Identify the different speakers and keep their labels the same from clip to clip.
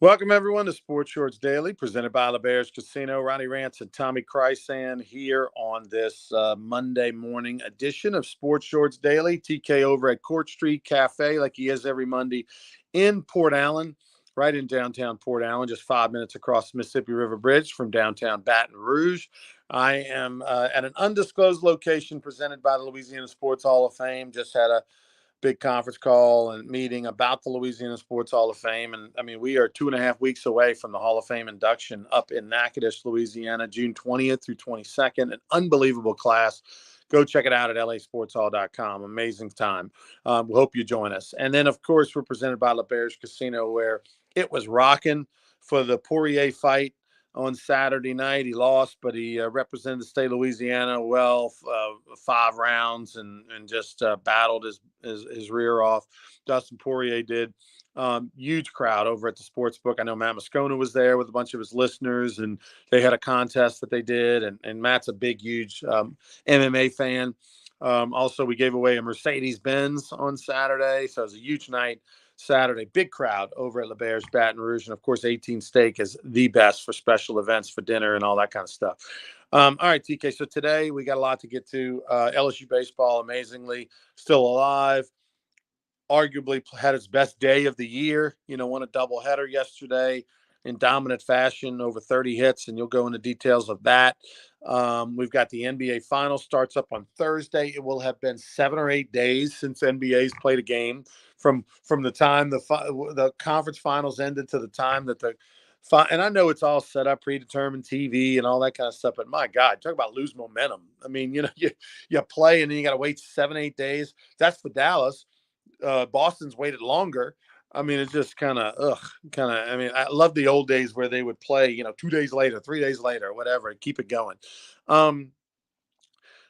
Speaker 1: Welcome, everyone, to Sports Shorts Daily, presented by LeBears Casino. Ronnie Rance and Tommy Chrysan here on this Monday morning edition of Sports Shorts Daily. TK over at Court Street Cafe, like he is every Monday in Port Allen, right in downtown Port Allen, just 5 minutes across the Mississippi River Bridge from downtown Baton Rouge. I am at an undisclosed location presented by the Louisiana Sports Hall of Fame. Just had a big conference call and meeting about the Louisiana Sports Hall of Fame. And I mean, we are 2.5 weeks away from the Hall of Fame induction up in Natchitoches, Louisiana, June 20th through 22nd. An unbelievable class. Go check it out at lasportshall.com. Amazing time. We hope you join us. And then, of course, we're presented by LeBears Casino, where it was rocking for the Poirier fight on Saturday night. He lost, but he represented the state of Louisiana well, 5 rounds, and just battled his rear off. Dustin Poirier did. Huge crowd over at the sports book. I know Matt Moscona was there with a bunch of his listeners, and they had a contest that they did. And Matt's a big, huge MMA fan. Also, we gave away a Mercedes-Benz on Saturday, so it was a huge night. Saturday, big crowd over at LeBears Baton Rouge. And of course, 18 Steak is the best for special events, for dinner and all that kind of stuff. All right, TK. So today we got a lot to get to. LSU baseball, amazingly, still alive. Arguably had its best day of the year. Won a doubleheader yesterday in dominant fashion, over 30 hits, and you'll go into details of that. We've got the NBA Finals starts up on Thursday. It will have been 7 or 8 days since NBA's played a game from the time the conference finals ended to the time that and I know it's all set up, predetermined TV and all that kind of stuff, but my God, talk about lose momentum. I mean, you play and then you got to wait 7, 8 days. That's for Dallas. Boston's waited longer. I mean, it's just kind of. I mean, I love the old days where they would play, 2 days later, 3 days later, whatever, and keep it going.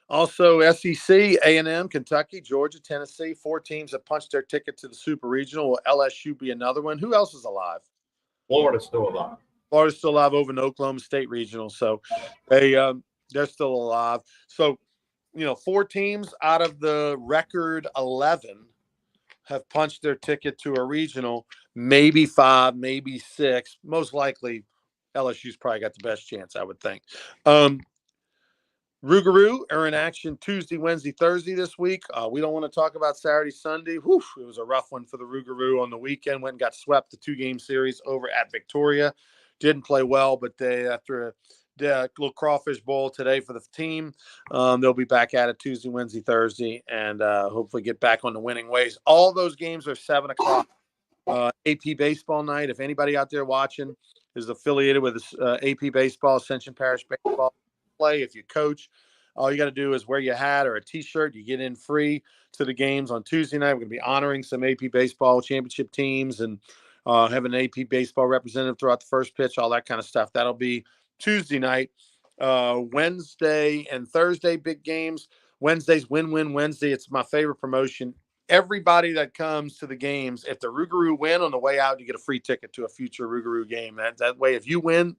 Speaker 1: Also, SEC, A&M, Kentucky, Georgia, Tennessee, 4 teams have punched their ticket to the Super Regional. Will LSU be another one? Who else is alive?
Speaker 2: Florida's still alive.
Speaker 1: Florida's still alive over in Oklahoma State Regional, so they're still alive. So, 4 teams out of the record 11 have punched their ticket to a regional, maybe 5, maybe 6. Most likely, LSU's probably got the best chance, I would think. Rougarou are in action Tuesday, Wednesday, Thursday this week. We don't want to talk about Saturday, Sunday. Whew, it was a rough one for the Rougarou on the weekend. Went and got swept the 2-game series over at Victoria. Didn't play well, but after a little crawfish bowl today for the team, they'll be back at it Tuesday, Wednesday, Thursday, and hopefully get back on the winning ways. All those games are 7 o'clock. AP Baseball night. If anybody out there watching is affiliated with AP Baseball, Ascension Parish Baseball, play. If you coach, all you got to do is wear your hat or a T-shirt. You get in free to the games on Tuesday night. We're going to be honoring some AP Baseball championship teams and have an AP Baseball representative throughout the first pitch, all that kind of stuff. That'll be Tuesday night. Wednesday and Thursday, big games. Wednesday's Win-Win Wednesday. It's my favorite promotion. Everybody that comes to the games, if the Rougarou win on the way out, you get a free ticket to a future Rougarou game. That way, if you win,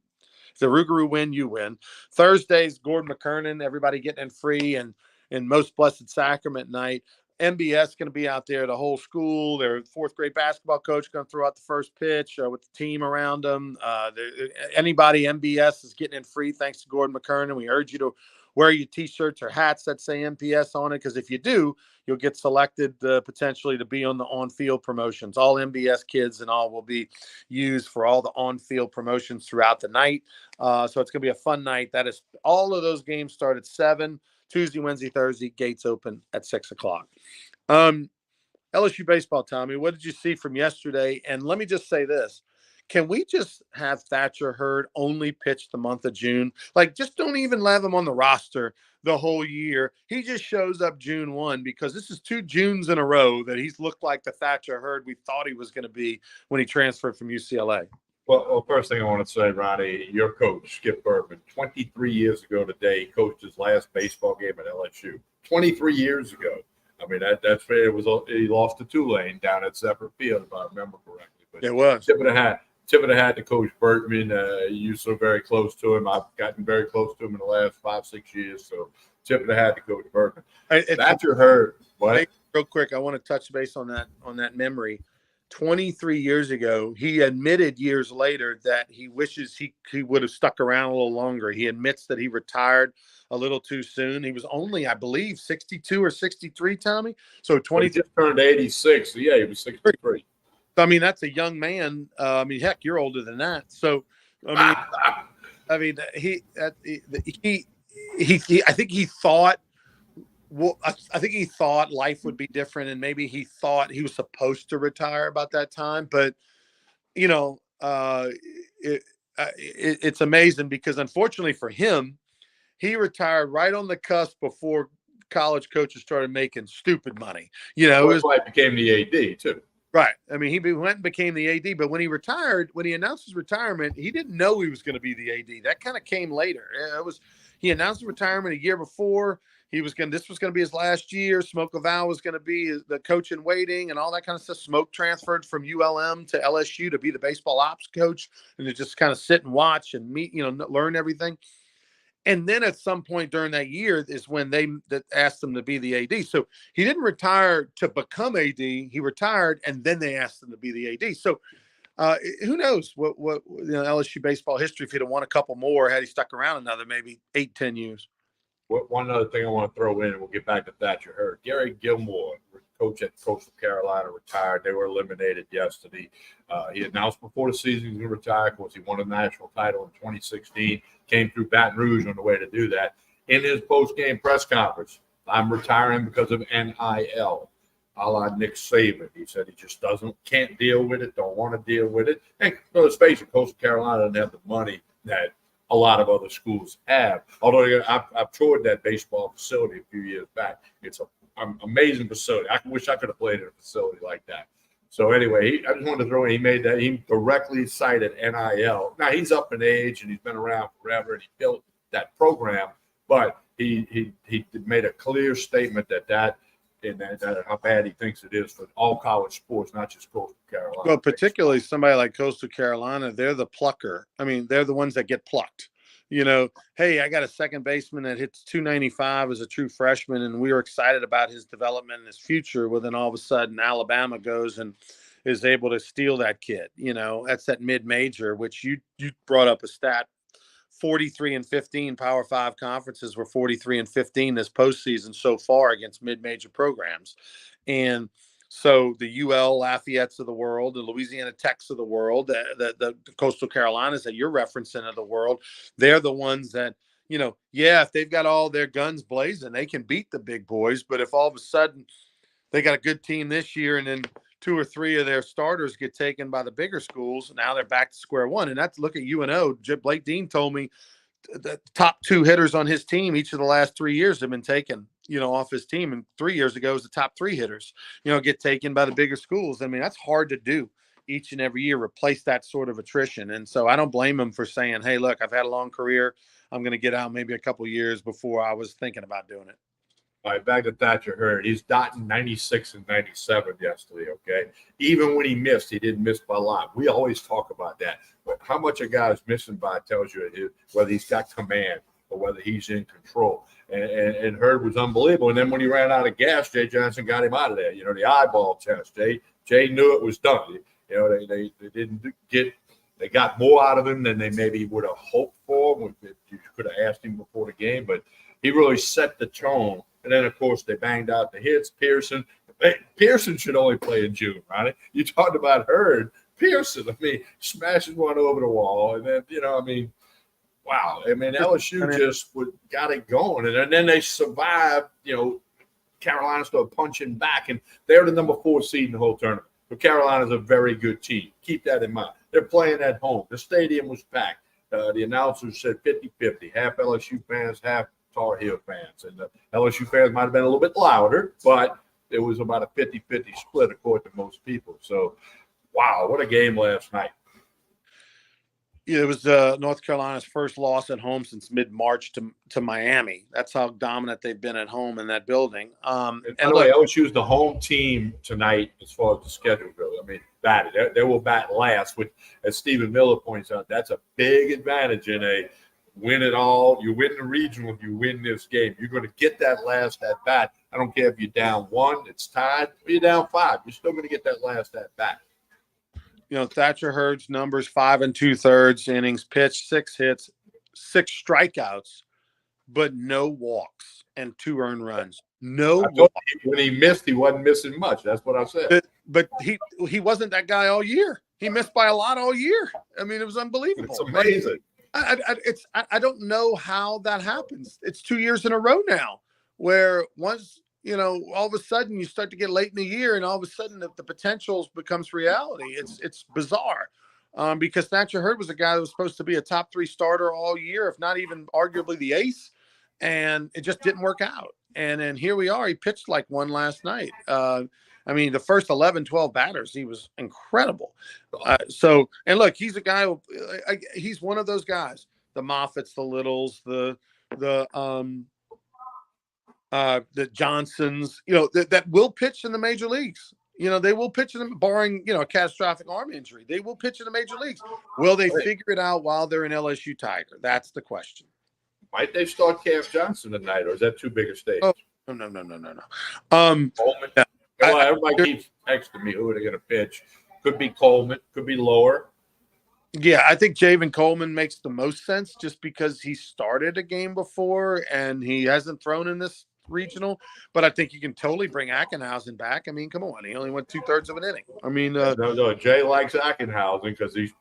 Speaker 1: if the Rougarou win, you win. Thursday's Gordon McKernan, everybody getting in free, and Most Blessed Sacrament night. MBS going to be out there, the whole school. Their 4th grade basketball coach going to throw out the first pitch with the team around them. Anybody MBS is getting in free thanks to Gordon McKernan. We urge you to wear your T-shirts or hats that say MPS on it, because if you do, you'll get selected potentially to be on the on-field promotions. All MBS kids and all will be used for all the on-field promotions throughout the night. So it's going to be a fun night. That is, all of those games start at 7, Tuesday, Wednesday, Thursday. Gates open at 6 o'clock. LSU baseball, Tommy, what did you see from yesterday? And let me just say this. Can we just have Thatcher Hurd only pitch the month of June? Like, just don't even have him on the roster the whole year. He just shows up June 1, because this is 2 Junes in a row that he's looked like the Thatcher Hurd we thought he was going to be when he transferred from UCLA.
Speaker 2: Well, first thing I want to say, Ronnie, your coach, Skip Bertman, 23 years ago today, coached his last baseball game at LSU. 23 years ago. I mean, that's fair. He lost to Tulane down at Separate Field, if I remember correctly. But
Speaker 1: it was.
Speaker 2: Tip of the hat to Coach Bertman. You're so very close to him. I've gotten very close to him in the last 5, 6 years. So tip of the hat to Coach Bertman. Thatcher Hurd. What?
Speaker 1: Real quick, I want to touch base on that memory. 23 years ago. He admitted years later that he wishes he would have stuck around a little longer. He admits that he retired a little too soon. He was only, I believe, 62 or 63, Tommy. So
Speaker 2: Well, he
Speaker 1: 23.
Speaker 2: just turned 86. So yeah, he was 63.
Speaker 1: I mean, that's a young man. I mean, heck, you're older than that. So, I mean, I think he thought. Well, I think he thought life would be different, and maybe he thought he was supposed to retire about that time. But you know, it's amazing because unfortunately for him, he retired right on the cusp before college coaches started making stupid money. You know,
Speaker 2: Well, that's why he became the AD too.
Speaker 1: right. I mean, he went and became the AD, but when he retired, when he announced his retirement, he didn't know he was going to be the AD. That kind of came later. He announced the retirement a year before. This was going to be his last year. Smoke Val was going to be the coach in waiting and all that kind of stuff. Smoke transferred from ULM to LSU to be the baseball ops coach and to just kind of sit and watch and meet, learn everything. And then at some point during that year is when they asked him to be the AD. So he didn't retire to become AD. He retired, and then they asked him to be the AD. So who knows what LSU baseball history if he'd have won a couple more had he stuck around another maybe 8-10 years.
Speaker 2: One other thing I want to throw in, and we'll get back to Thatcher Hurd. Gary Gilmore, coach at Coastal Carolina, retired. They were eliminated yesterday. He announced before the season he was going to retire. Of course, he won a national title in 2016, came through Baton Rouge on the way to do that. In his post-game press conference, I'm retiring because of NIL, a la Nick Saban. He said he just can't deal with it, don't want to deal with it. And let's face it, Coastal Carolina doesn't have the money that a lot of other schools have. Although I've toured that baseball facility a few years back. It's an amazing facility. I wish I could have played in a facility like that. So anyway, I just wanted to throw in, he directly cited NIL. Now he's up in age and he's been around forever and he built that program, but he made a clear statement that how bad he thinks it is for all college sports, not just Coastal Carolina.
Speaker 1: Well, particularly somebody like Coastal Carolina, they're the plucker. I mean, they're the ones that get plucked. Hey, I got a second baseman that hits 295 as a true freshman, and we were excited about his development and his future. Well, then all of a sudden, Alabama goes and is able to steal that kid. That's that mid-major, which you brought up a stat. 43-15 Power 5 conferences were 43-15 this postseason so far against mid-major programs. And so the UL Lafayettes of the world, the Louisiana Techs of the world, the Coastal Carolinas that you're referencing of the world, they're the ones that, if they've got all their guns blazing, they can beat the big boys. But if all of a sudden they got a good team this year and then 2 or 3 of their starters get taken by the bigger schools, now they're back to square one. And that's look at UNO. Blake Dean told me the top 2 hitters on his team each of the last 3 years have been taken, off his team. And 3 years ago, it was the top 3 hitters, get taken by the bigger schools. I mean, that's hard to do each and every year, replace that sort of attrition. And so I don't blame him for saying, hey, look, I've had a long career. I'm going to get out maybe a couple of years before I was thinking about doing it.
Speaker 2: All right, back to Thatcher Hurd. He's dotting 96 and 97 yesterday, okay? Even when he missed, he didn't miss by a lot. We always talk about that. But how much a guy is missing by tells you whether he's got command or whether he's in control. And Hurd was unbelievable. And then when he ran out of gas, Jay Johnson got him out of there. The eyeball test. Jay knew it was done. They didn't get – they got more out of him than they maybe would have hoped for. You could have asked him before the game. But he really set the tone. And then, of course, they banged out the hits. Pearson should only play in June, right? You talked about Hurd. Pearson, smashes one over the wall. And then, wow. LSU just got it going. And then they survived, Carolina started punching back. And they're the number 4 seed in the whole tournament. But Carolina's a very good team. Keep that in mind. They're playing at home. The stadium was packed. The announcers said 50-50, half LSU fans, half Tar Heel fans. And the LSU fans might have been a little bit louder, but it was about a 50-50 split according to most people. So, wow, what a game last night.
Speaker 1: Yeah, it was North Carolina's first loss at home since mid-March to Miami. That's how dominant they've been at home in that building.
Speaker 2: And by the way, LSU is the home team tonight as far as the schedule goes. They will bat last, which, as Stephen Miller points out, that's a big advantage in a win it all. You win the regional, you win this game. You're going to get that last at bat. I don't care if you're down 1, it's tied, or you're down 5. You're still going to get that last at bat.
Speaker 1: Thatcher Hurd's numbers 5 2/3 innings pitched, 6 hits, 6 strikeouts, but no walks and 2 earned runs. No
Speaker 2: I told
Speaker 1: walks.
Speaker 2: you when he missed, he wasn't missing much. That's what I said.
Speaker 1: But he wasn't that guy all year. He missed by a lot all year. I mean, it was unbelievable.
Speaker 2: It's amazing.
Speaker 1: I don't know how that happens. It's 2 years in a row now where once, all of a sudden you start to get late in the year and all of a sudden the potential becomes reality. It's bizarre. Because Thatcher Hurd was a guy that was supposed to be a top 3 starter all year, if not even arguably the ace. And it just didn't work out. And then here we are. He pitched like one last night. The first 11, 12 batters, he was incredible. And look, he's a guy, he's one of those guys, the Moffats, the Littles, the Johnsons, that will pitch in the major leagues. They will pitch in them, barring, a catastrophic arm injury. They will pitch in the major leagues. Will they figure it out while they're an LSU Tiger? That's the question.
Speaker 2: Might they start Cam Johnson tonight, or is that too big a stage?
Speaker 1: Oh, no.
Speaker 2: Coleman. Yeah. Everybody keeps texting me who are they going to pitch. Could be Coleman. Could be Lower.
Speaker 1: Yeah, I think Javen Coleman makes the most sense just because he started a game before and he hasn't thrown in this regional. But I think you can totally bring Ackenhausen back. I mean, come on. He only went 2/3 of an inning. I mean,
Speaker 2: no. Jay likes Ackenhausen because he's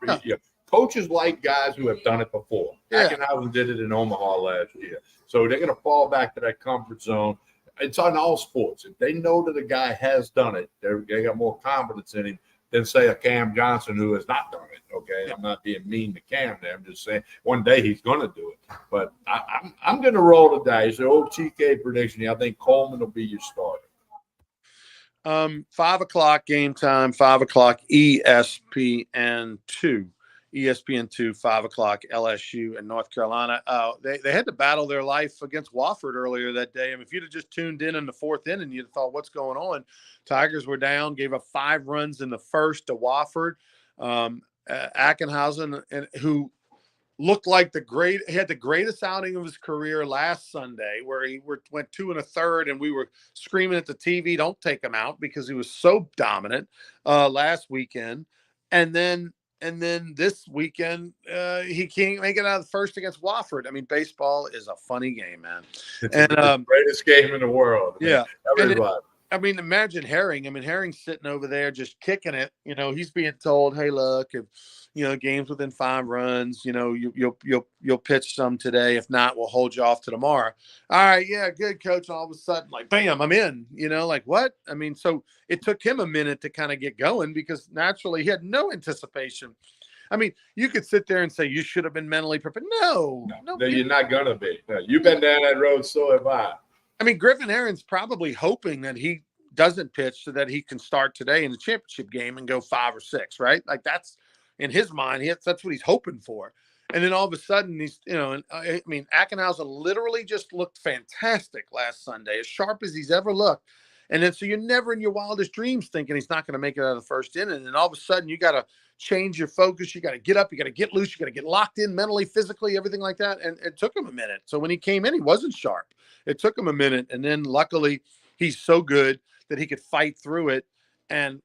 Speaker 2: coaches like guys who have done it before. Yeah. Ackenhausen did it in Omaha last year. So they're going to fall back to that comfort zone. It's on all sports. If they know that a guy has done it, they got more confidence in him than, say, a Cam Johnson who has not done it. Okay, yeah. I'm not being mean to Cam there. I'm just saying one day he's going to do it. But I'm going to roll the dice. The old TK prediction. I think Coleman will be your starter.
Speaker 1: 5 o'clock game time, 5 o'clock ESPN2. ESPN2, 5 o'clock, LSU and North Carolina. They had to battle their life against Wofford earlier that day. I mean, if you'd have just tuned in the 4th inning, you'd have thought, what's going on? Tigers were down, gave up 5 runs in the first to Wofford. Ackenhausen, who looked like he had the greatest outing of his career last Sunday, where he went 2 1/3, and we were screaming at the TV, don't take him out, because he was so dominant last weekend. And then this weekend, he can't make it out of the first against Wofford. I mean, baseball is a funny game, man.
Speaker 2: It's the greatest game in the world.
Speaker 1: Yeah.
Speaker 2: Everybody.
Speaker 1: Imagine Herring. I mean, Herring's sitting over there just kicking it. He's being told, hey, look, if, game's within 5 runs, you'll pitch some today. If not, we'll hold you off to tomorrow. All right. Yeah. Good, coach. All of a sudden, like, bam, I'm in, like what? I mean, so it took him a minute to kind of get going because naturally he had no anticipation. I mean, you could sit there and say you should have been mentally prepared. No,
Speaker 2: you're not going to be. No, you've been down that road, so have I.
Speaker 1: I mean, Griffin Aaron's probably hoping that he doesn't pitch so that he can start today in the championship game and go 5 or 6, right? Like that's in his mind. That's what he's hoping for. And then all of a sudden he's, Ackenhausen literally just looked fantastic last Sunday, as sharp as he's ever looked. And then so you're never in your wildest dreams thinking he's not going to make it out of the first inning. And then all of a sudden you got to change your focus. You got to get up. You got to get loose. You got to get locked in mentally, physically, everything like that. And it took him a minute. So when he came in, he wasn't sharp. It took him a minute. And then luckily he's so good that he could fight through it and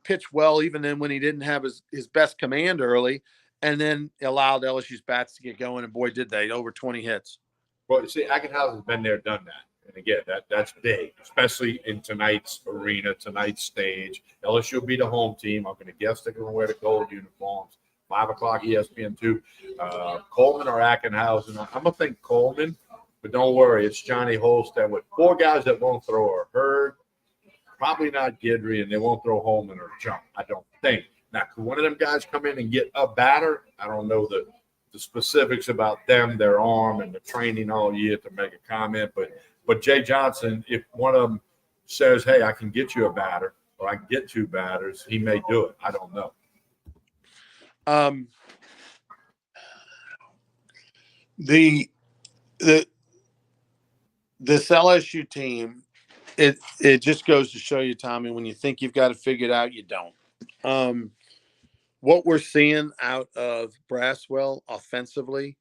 Speaker 1: pitch well, even then when he didn't have his best command early, and then allowed LSU's bats to get going. And boy, did they, over 20 hits.
Speaker 2: Well, you see, Ackenhausen's been there, done that. And again, that's big, especially in tonight's arena, tonight's stage. LSU will be the home team. I'm going to guess they're going to wear the gold uniforms. 5 o'clock ESPN2. Coleman or Ackenhausen. I'm going to think Coleman, but don't worry. It's Johnny Holstead with 4 guys that won't throw or Hurd, probably not Guidry, and they won't throw Holman or Jump, I don't think. Now, could one of them guys come in and get a batter? I don't know the specifics about them, their arm, and the training all year to make a comment, but Jay Johnson, if one of them says, hey, I can get you a batter or I can get 2 batters, he may do it. I don't know.
Speaker 1: This LSU team, it just goes to show you, Tommy, when you think you've got it figured out, you don't. What we're seeing out of Braswell offensively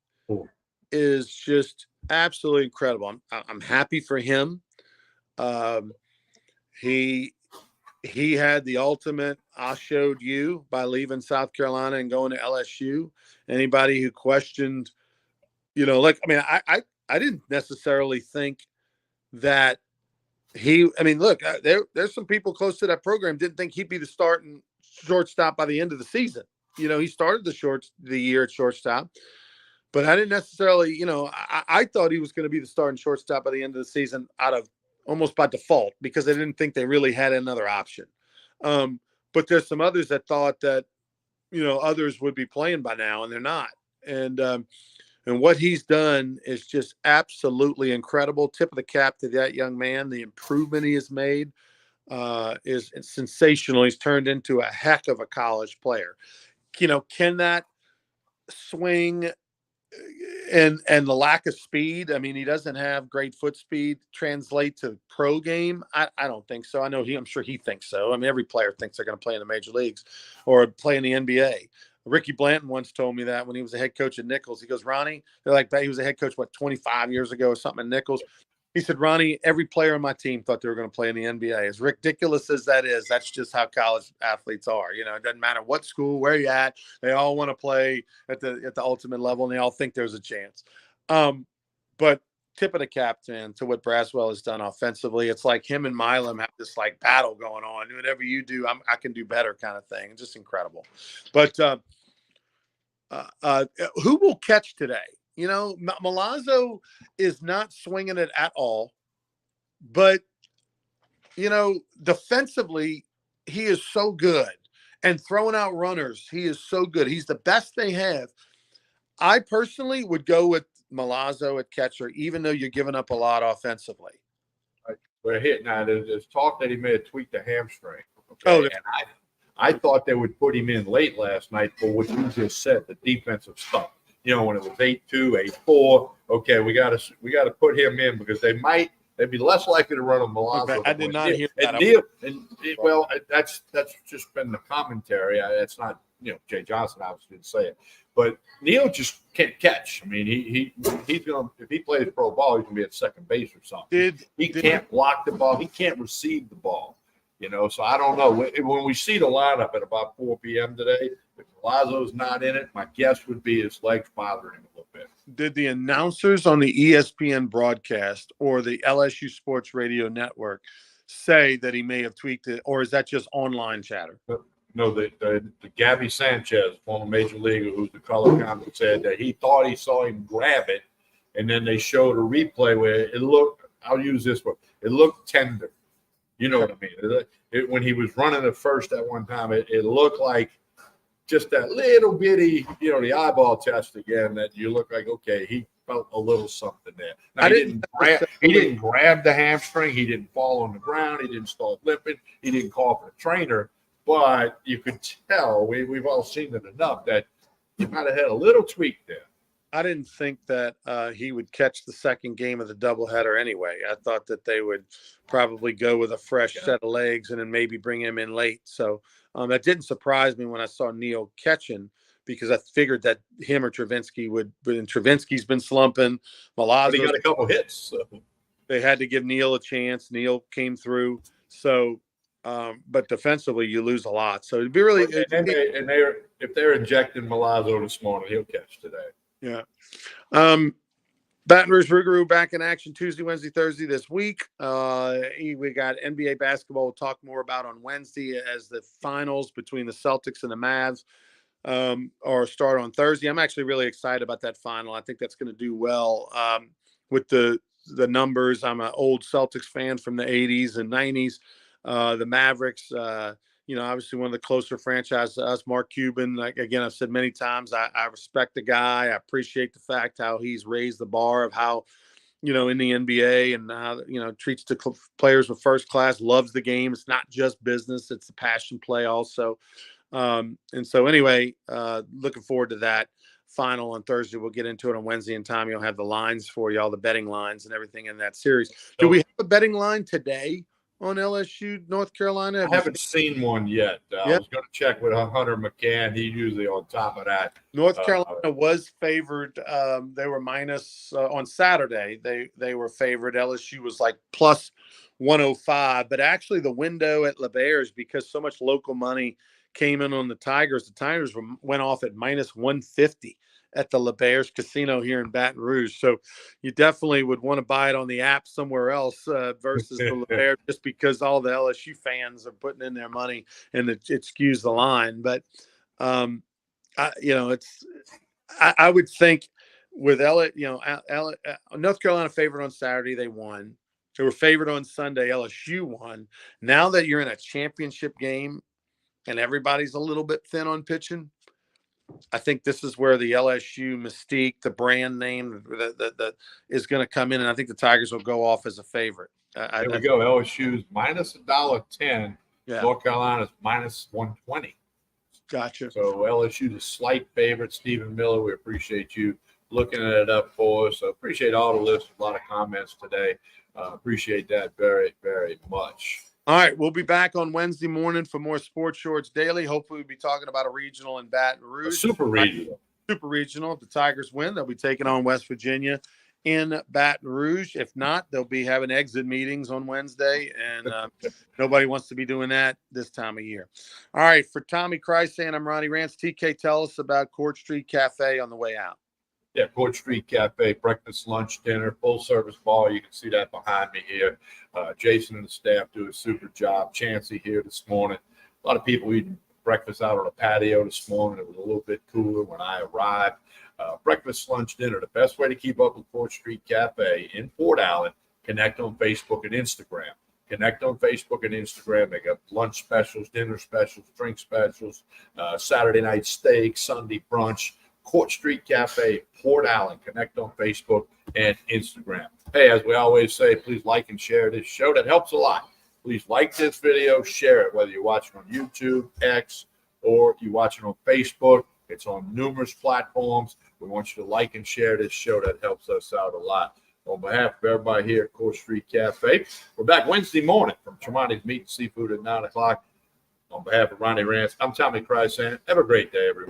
Speaker 1: is just absolutely incredible. I'm happy for him. He he had the ultimate "I showed you" by leaving South Carolina and going to LSU. Anybody who questioned, like, I mean, I didn't necessarily think that I mean, look, there's some people close to that program didn't think he'd be the starting shortstop by the end of the season. He started the year at shortstop, but I didn't necessarily, I thought he was going to be the starting shortstop by the end of the season out of almost by default because I didn't think they really had another option. But there's some others that thought that, others would be playing by now, and they're not. And what he's done is just absolutely incredible. Tip of the cap to that young man. The improvement he has made is sensational. He's turned into a heck of a college player. Can that swing and the lack of speed? I mean, he doesn't have great foot speed. Translate to pro game? I don't think so. I'm sure he thinks so. I mean, every player thinks they're going to play in the major leagues or play in the NBA. Ricky Blanton once told me that when he was a head coach at Nichols. He goes, Ronnie, they're like that. He was a head coach, 25 years ago or something at Nichols. He said, Ronnie, every player on my team thought they were going to play in the NBA. As ridiculous as that is, that's just how college athletes are. It doesn't matter what school, where you're at. They all want to play at the ultimate level, and they all think there's a chance. But tip of the cap, man, to what Braswell has done offensively. It's like him and Milam have this like battle going on. Whatever you do, I can do better kind of thing. Just incredible. But who will catch today? Milazzo is not swinging it at all, but defensively, he is so good, and throwing out runners, he is so good. He's the best they have. I personally would go with Milazzo at catcher, even though you're giving up a lot offensively.
Speaker 2: We're hitting now. There's talk that he may have tweaked the hamstring. Okay?
Speaker 1: Oh,
Speaker 2: and I thought they would put him in late last night for what you just said, the defensive stuff. When it was 8-2, 8-4, okay, we got to put him in because they'd be less likely to run a Milazzo.
Speaker 1: Okay, I did not hear that.
Speaker 2: Well, that's just been the commentary. It's not, Jay Johnson obviously didn't say it, but Neil just can't catch. I mean, he's gonna, if he plays pro ball, he's gonna be at second base or something. He can't block the ball. He can't receive the ball. So I don't know. When we see the lineup at about 4 p.m. today, if Milazzo's not in it, my guess would be his legs bothering him a little bit.
Speaker 1: Did the announcers on the ESPN broadcast or the LSU Sports Radio Network say that he may have tweaked it, or is that just online chatter?
Speaker 2: No, the Gabby Sanchez, former major leaguer, who's the color comment, said that he thought he saw him grab it, and then they showed a replay where it looked, I'll use this one, it looked tender. You know what I mean? When he was running at first at one time, it looked like just that little bitty, the eyeball test again, that you look like, okay, he felt a little something there. Now, he didn't grab the hamstring. He didn't fall on the ground. He didn't start limping. He didn't call for a trainer. But you could tell, we've all seen it enough, that he might have had a little tweak there.
Speaker 1: I didn't think that he would catch the second game of the doubleheader anyway. I thought that they would probably go with a fresh set of legs and then maybe bring him in late. So that didn't surprise me when I saw Neil catching, because I figured that him or Travinsky would. And Travinsky's been slumping. Milazzo,
Speaker 2: he got a couple hits. So.
Speaker 1: They had to give Neil a chance. Neil came through. So, but defensively, you lose a lot. So it'd be really.
Speaker 2: If they're injecting Milazzo this morning, he'll catch today.
Speaker 1: Yeah. Baton Rouge Rougarou back in action Tuesday, Wednesday, Thursday this week. We got NBA basketball we'll talk more about on Wednesday as the finals between the Celtics and the Mavs or start on Thursday. I'm actually really excited about that final. I think that's going to do well with the numbers. I'm an old Celtics fan from the 80s and 90s. The Mavericks, obviously one of the closer franchises to us. Mark Cuban, again, I've said many times, I respect the guy. I appreciate the fact how he's raised the bar of how, in the NBA and how, treats the players with first class, loves the game. It's not just business. It's a passion play also. And so anyway, looking forward to that final on Thursday. We'll get into it on Wednesday, and Tommy will have the lines for you, all the betting lines and everything in that series. Do we have a betting line today on LSU, North Carolina?
Speaker 2: I haven't seen one yet. I was going to check with Hunter McCann. He's usually on top of that.
Speaker 1: North Carolina was favored. They were minus on Saturday. They were favored. LSU was like plus 105. But actually, the window at LeBears, because so much local money came in on the Tigers went off at minus 150 at the LeBears Casino here in Baton Rouge. So you definitely would want to buy it on the app somewhere else versus the LeBears, just because all the LSU fans are putting in their money and it skews the line. But I would think with North Carolina favored on Saturday, they won. They were favored on Sunday. LSU won. Now that you're in a championship game and everybody's a little bit thin on pitching, I think this is where the LSU mystique, the brand name, that is going to come in, and I think the Tigers will go off as a favorite.
Speaker 2: There we go. LSU's minus $1.10.
Speaker 1: Yeah.
Speaker 2: North Carolina's minus 120.
Speaker 1: Gotcha.
Speaker 2: So LSU's a slight favorite. Stephen Miller, we appreciate you looking at it up for us. So appreciate all the listeners. A lot of comments today. Appreciate that very, very much.
Speaker 1: All right, we'll be back on Wednesday morning for more Sports Shorts Daily. Hopefully, we'll be talking about a regional in Baton Rouge.
Speaker 2: Super regional.
Speaker 1: Super regional. If the Tigers win, they'll be taking on West Virginia in Baton Rouge. If not, they'll be having exit meetings on Wednesday, and nobody wants to be doing that this time of year. All right, for Tommy Chrysan, I'm Ronnie Rance. TK, tell us about Court Street Cafe on the way out.
Speaker 2: Yeah, Court Street Cafe, breakfast, lunch, dinner, full-service bar. You can see that behind me here. Jason and the staff do a super job. Chancey here this morning. A lot of people eating breakfast out on the patio this morning. It was a little bit cooler when I arrived. Breakfast, lunch, dinner. The best way to keep up with Court Street Cafe in Port Allen, connect on Facebook and Instagram. Connect on Facebook and Instagram. They got lunch specials, dinner specials, drink specials, Saturday night steak, Sunday brunch. Court Street Cafe, Port Allen. Connect on Facebook and Instagram. Hey, as we always say, please like and share this show. That helps a lot. Please like this video, share it, whether you're watching on YouTube, X, or you're watching on Facebook. It's on numerous platforms. We want you to like and share this show. That helps us out a lot. On behalf of everybody here at Court Street Cafe, we're back Wednesday morning from Tremonti's Meat and Seafood at 9 o'clock. On behalf of Ronnie Rance, I'm Tommy Chrysan. Have a great day, everyone.